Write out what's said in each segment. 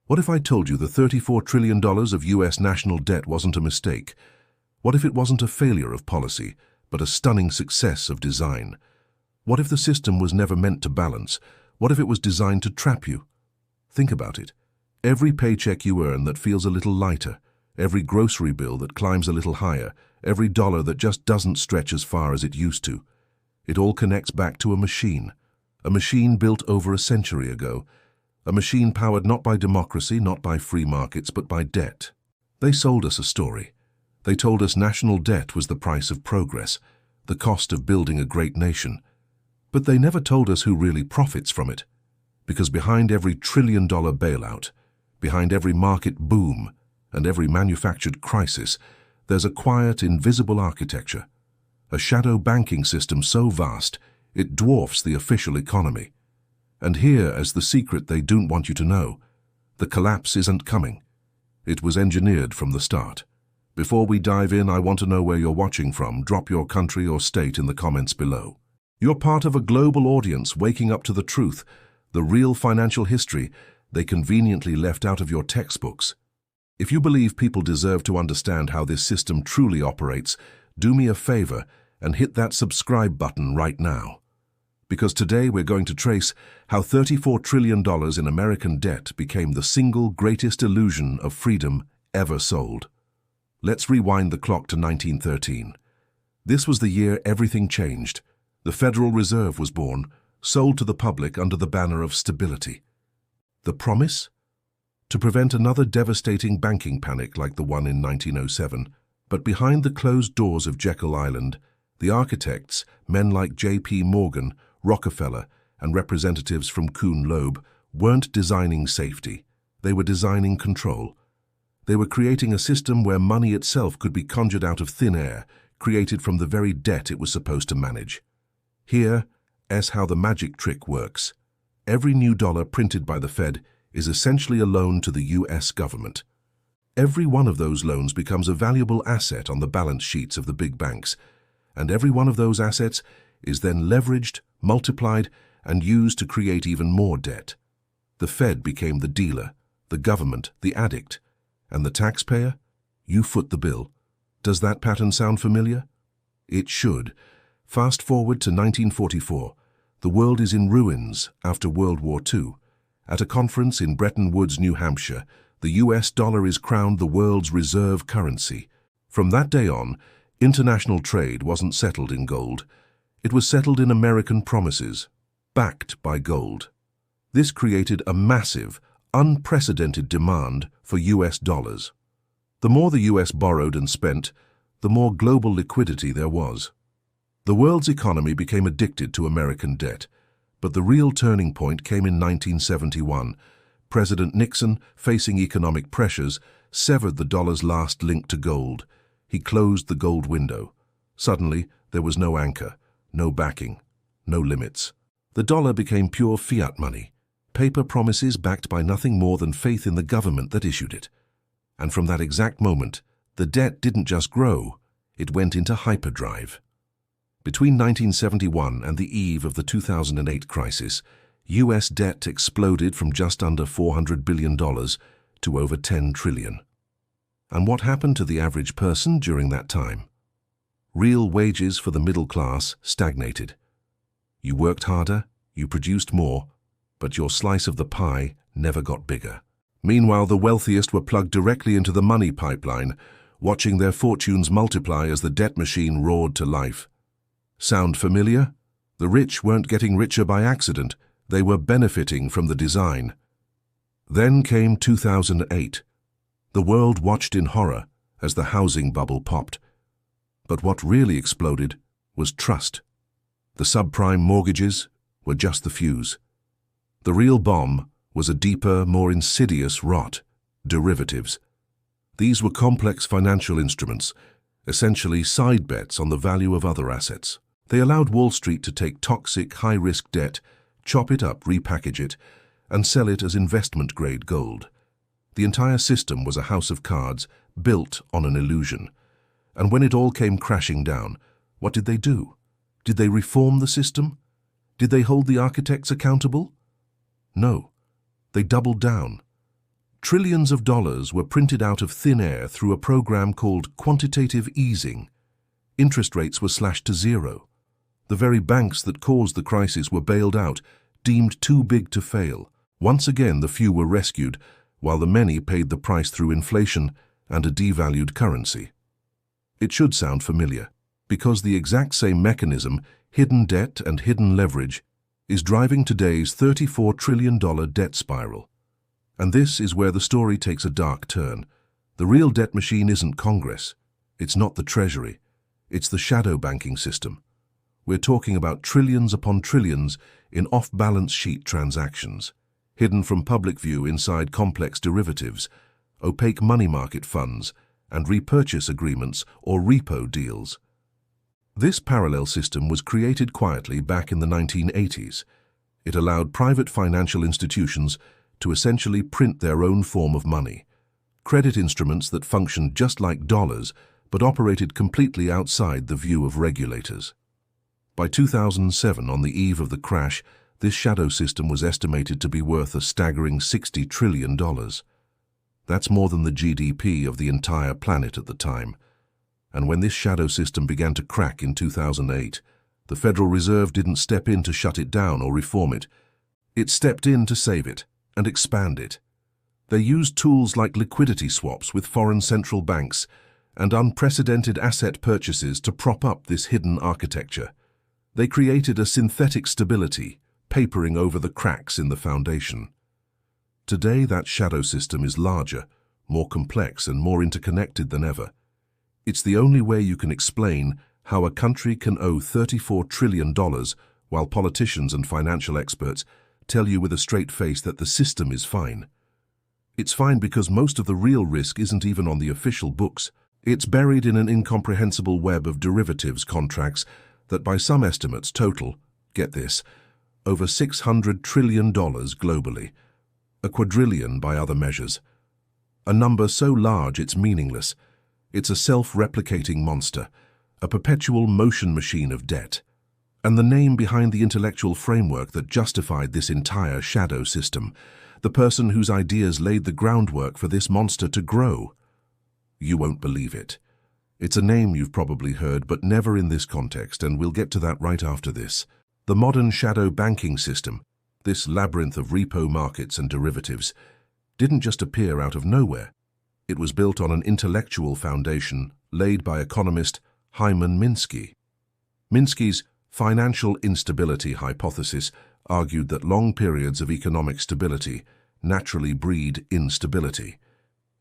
What if I told you the $34 trillion of US national debt wasn't a mistake? What if it wasn't a failure of policy, but a stunning success of design? What if the system was never meant to balance? What if it was designed to trap you? Think about it. Every paycheck you earn that feels a little lighter, every grocery bill that climbs a little higher, every dollar that just doesn't stretch as far as it used to. It all connects back to a machine built over a century ago, a machine powered not by democracy, not by free markets, but by debt. They sold us a story. They told us national debt was the price of progress, the cost of building a great nation. But they never told us who really profits from it. Because behind every trillion-dollar bailout, behind every market boom, and every manufactured crisis, there's a quiet, invisible architecture, a shadow banking system so vast it dwarfs the official economy. And here is the secret they don't want you to know. The collapse isn't coming. It was engineered from the start. Before we dive in, I want to know where you're watching from. Drop your country or state in the comments below. You're part of a global audience waking up to the truth, the real financial history they conveniently left out of your textbooks. If you believe people deserve to understand how this system truly operates, do me a favor and hit that subscribe button right now. Because today we're going to trace how $34 trillion in American debt became the single greatest illusion of freedom ever sold. Let's rewind the clock to 1913. This was the year everything changed. The Federal Reserve was born, sold to the public under the banner of stability. The promise? To prevent another devastating banking panic like the one in 1907. But behind the closed doors of Jekyll Island, the architects, men like J.P. Morgan, Rockefeller, and representatives from Kuhn Loeb, weren't designing safety. They were designing control. They were creating a system where money itself could be conjured out of thin air, created from the very debt it was supposed to manage. Here is how the magic trick works. Every new dollar printed by the Fed is essentially a loan to the U.S. government. Every one of those loans becomes a valuable asset on the balance sheets of the big banks, and every one of those assets is then leveraged, multiplied, and used to create even more debt. The Fed became the dealer, the government, the addict, and the taxpayer? You foot the bill. Does that pattern sound familiar? It should. Fast forward to 1944. The world is in ruins after World War II. At a conference in Bretton Woods, New Hampshire, the US dollar is crowned the world's reserve currency. From that day on, international trade wasn't settled in gold. It was settled in American promises, backed by gold. This created a massive, unprecedented demand for US dollars. The more the US borrowed and spent, the more global liquidity there was. The world's economy became addicted to American debt, but the real turning point came in 1971. President Nixon, facing economic pressures, severed the dollar's last link to gold. He closed the gold window. Suddenly, there was no anchor, no backing, no limits. The dollar became pure fiat money, paper promises backed by nothing more than faith in the government that issued it. And from that exact moment, the debt didn't just grow, it went into hyperdrive. Between 1971 and the eve of the 2008 crisis, US debt exploded from just under $400 billion to over $10 trillion. And what happened to the average person during that time? Real wages for the middle class stagnated. You worked harder, you produced more, but your slice of the pie never got bigger. Meanwhile, the wealthiest were plugged directly into the money pipeline, watching their fortunes multiply as the debt machine roared to life. Sound familiar? The rich weren't getting richer by accident, they were benefiting from the design. Then came 2008. The world watched in horror as the housing bubble popped. But what really exploded was trust. The subprime mortgages were just the fuse. The real bomb was a deeper, more insidious rot, derivatives. These were complex financial instruments, essentially side bets on the value of other assets. They allowed Wall Street to take toxic, high-risk debt, chop it up, repackage it, and sell it as investment-grade gold. The entire system was a house of cards built on an illusion. And when it all came crashing down, what did they do? Did they reform the system? Did they hold the architects accountable? No. They doubled down. Trillions of dollars were printed out of thin air through a program called quantitative easing. Interest rates were slashed to zero. The very banks that caused the crisis were bailed out, deemed too big to fail. Once again, the few were rescued, while the many paid the price through inflation and a devalued currency. It should sound familiar, because the exact same mechanism, hidden debt and hidden leverage, is driving today's $34 trillion debt spiral. And this is where the story takes a dark turn. The real debt machine isn't Congress. It's not the Treasury. It's the shadow banking system. We're talking about trillions upon trillions in off-balance sheet transactions, hidden from public view inside complex derivatives, opaque money market funds, and repurchase agreements or repo deals. This parallel system was created quietly back in the 1980s. It allowed private financial institutions to essentially print their own form of money, credit instruments that functioned just like dollars but operated completely outside the view of regulators. By 2007, on the eve of the crash, this shadow system was estimated to be worth a staggering $60 trillion. That's more than the GDP of the entire planet at the time. And when this shadow system began to crack in 2008, the Federal Reserve didn't step in to shut it down or reform it. It stepped in to save it and expand it. They used tools like liquidity swaps with foreign central banks and unprecedented asset purchases to prop up this hidden architecture. They created a synthetic stability, papering over the cracks in the foundation. Today, that shadow system is larger, more complex, and more interconnected than ever. It's the only way you can explain how a country can owe $34 trillion while politicians and financial experts tell you with a straight face that the system is fine. It's fine because most of the real risk isn't even on the official books. It's buried in an incomprehensible web of derivatives contracts that by some estimates total, get this, over $600 trillion globally, a quadrillion by other measures. A number so large it's meaningless. It's a self-replicating monster, a perpetual motion machine of debt. And the name behind the intellectual framework that justified this entire shadow system, the person whose ideas laid the groundwork for this monster to grow. You won't believe it. It's a name you've probably heard, but never in this context, and we'll get to that right after this. The modern shadow banking system, this labyrinth of repo markets and derivatives, didn't just appear out of nowhere. It was built on an intellectual foundation laid by economist Hyman Minsky. Minsky's financial instability hypothesis argued that long periods of economic stability naturally breed instability.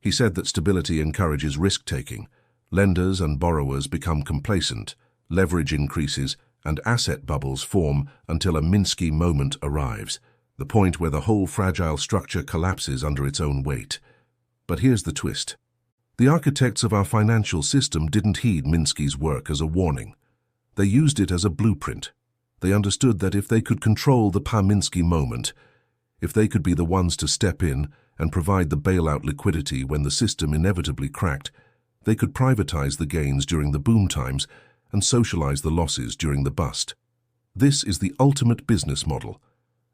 He said that stability encourages risk-taking. Lenders and borrowers become complacent, leverage increases, and asset bubbles form until a Minsky moment arrives, the point where the whole fragile structure collapses under its own weight. But here's the twist. The architects of our financial system didn't heed Minsky's work as a warning. They used it as a blueprint. They understood that if they could control the Minsky moment, if they could be the ones to step in and provide the bailout liquidity when the system inevitably cracked, they could privatize the gains during the boom times and socialize the losses during the bust. This is the ultimate business model.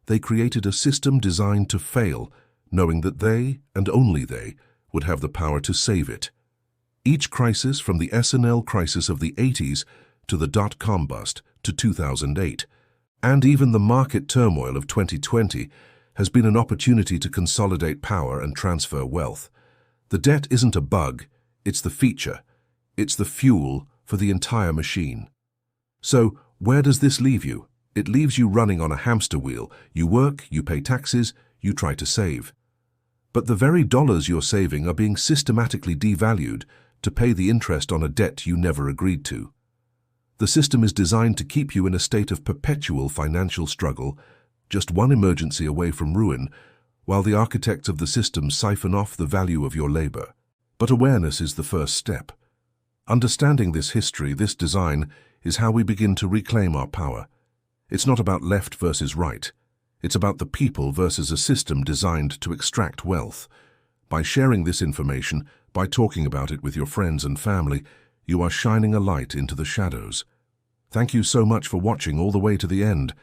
They created a system designed to fail, knowing that they, and only they, would have the power to save it. Each crisis, from the S&L crisis of the 80s to the dot-com bust to 2008, and even the market turmoil of 2020, has been an opportunity to consolidate power and transfer wealth. The debt isn't a bug, it's the feature. It's the fuel for the entire machine. So, where does this leave you? It leaves you running on a hamster wheel. You work, you pay taxes, you try to save. But the very dollars you're saving are being systematically devalued to pay the interest on a debt you never agreed to. The system is designed to keep you in a state of perpetual financial struggle, just one emergency away from ruin, while the architects of the system siphon off the value of your labor. But awareness is the first step. Understanding this history, this design, is how we begin to reclaim our power. It's not about left versus right. It's about the people versus a system designed to extract wealth. By sharing this information, by talking about it with your friends and family, you are shining a light into the shadows. Thank you so much for watching all the way to the end.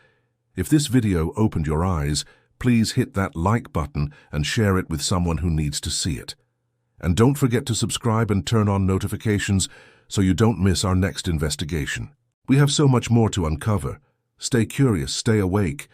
If this video opened your eyes, Please hit that like button and share it with someone who needs to see it. And don't forget to subscribe and turn on notifications so you don't miss our next investigation. We have so much more to uncover. Stay curious, stay awake,